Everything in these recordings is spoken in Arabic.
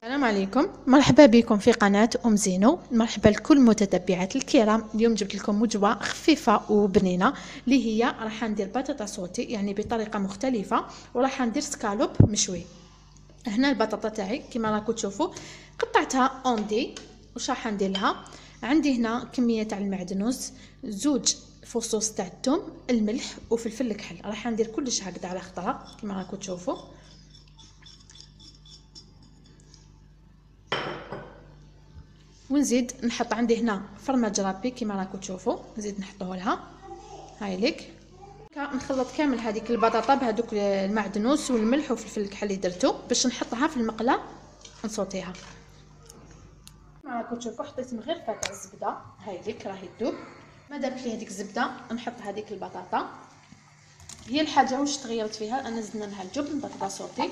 السلام عليكم، مرحبا بكم في قناة زينو. مرحبا لكل متتبعات الكرام. اليوم جبت لكم وجبة خفيفة وبنينة اللي هي راح ندير بطاطا صوتي يعني بطريقة مختلفة، وراح ندير سكالوب مشوي. هنا البطاطا تاعي كما راكم تشوفوا قطعتها اوندي. واش راح ندير لها؟ عندي هنا كمية تاع المعدنوس، زوج فصوص تاع الثوم، الملح وفلفل الكحل. راح ندير كلش هكذا على خطرة كما راكم تشوفوا. ونزيد نحط عندي هنا فرماج رابي كما راكم تشوفوا، نزيد نحطوه لها. هاي ليك نخلط كامل هذيك البطاطا بهذوك المعدنوس والملح وفلفل الكحل اللي درتو باش نحطها في المقله نصوتيها. كما راكم تشوفوا حطيت من غير تاع الزبده. هاي ليك راهي تذوب. ما دابت لي هذيك الزبده نحط هذيك البطاطا. هي الحاجه واش تغيرت فيها، انا زدنا لها الجبن بطاطا صوتي.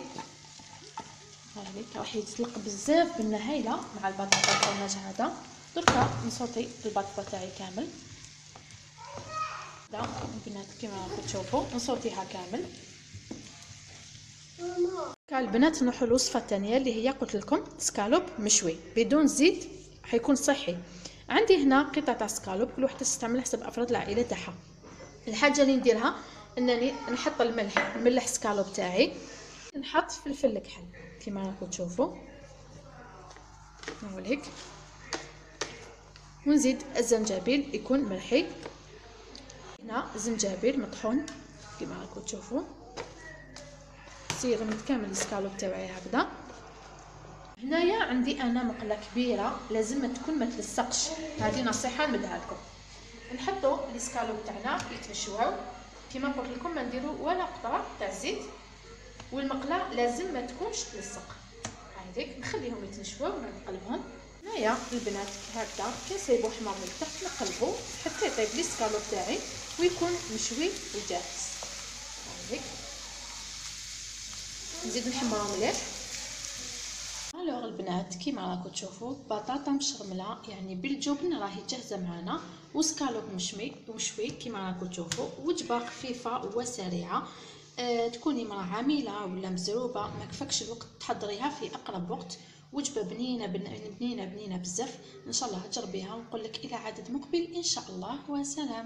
هايليك راح يتسلق بزاف بنه هايله مع البطاطا الفرماج هذا. دركا نصوتي البطاطا تاعي كامل دا البنات كما راكم تشوفوا نصوتيها كامل. البنات نروحوا للوصفه الثانيه اللي هي قلت لكم سكالوب مشوي بدون زيت، حيكون صحي. عندي هنا قطعه تاع سكالوب، كل وحده تستعمل حسب افراد العائله تاعها. الحاجه اللي نديرها انني نحط الملح، نملح سكالوب تاعي، نحط فلفل الكحل كما راكم تشوفوا هاوليك، ونزيد الزنجبيل يكون ملحي. هنا زنجبيل مطحون كما راكم تشوفوا. صيغ كامل السكالوب تاعي هكذا. هنايا عندي انا مقله كبيره لازم تكون ما تلصقش، هذه نصيحه نمدها لكم. نحطوا السكالوب تاعنا يتنشواو كما قلت لكم، ما نديروا ولا قطره تاع زيت، والمقله لازم ما تكونش تلصق. هذيك نخليهم يتنشواو ونقلبهم. هنايا البنات هكذا كنسيبو حمر من التحت نقلبو حتى يطيب لي السكالوب تاعي ويكون مشوي وجاهز. هذيك نزيد نحمرو مليح. الوغ البنات كيما راكم تشوفوا بطاطا مشرمله يعني بالجبن راهي جاهزه معنا، وسكالوب مشوي كيما راكم تشوفوا. وجبه خفيفه وسريعه. تكوني مرا عامله ولا مزروبه ما كفاكش الوقت تحضريها في اقرب وقت. وجبه بنينه بنينه بنينه بزاف. ان شاء الله تجربيها ونقول لك الى عدد مقبل ان شاء الله، وسلام.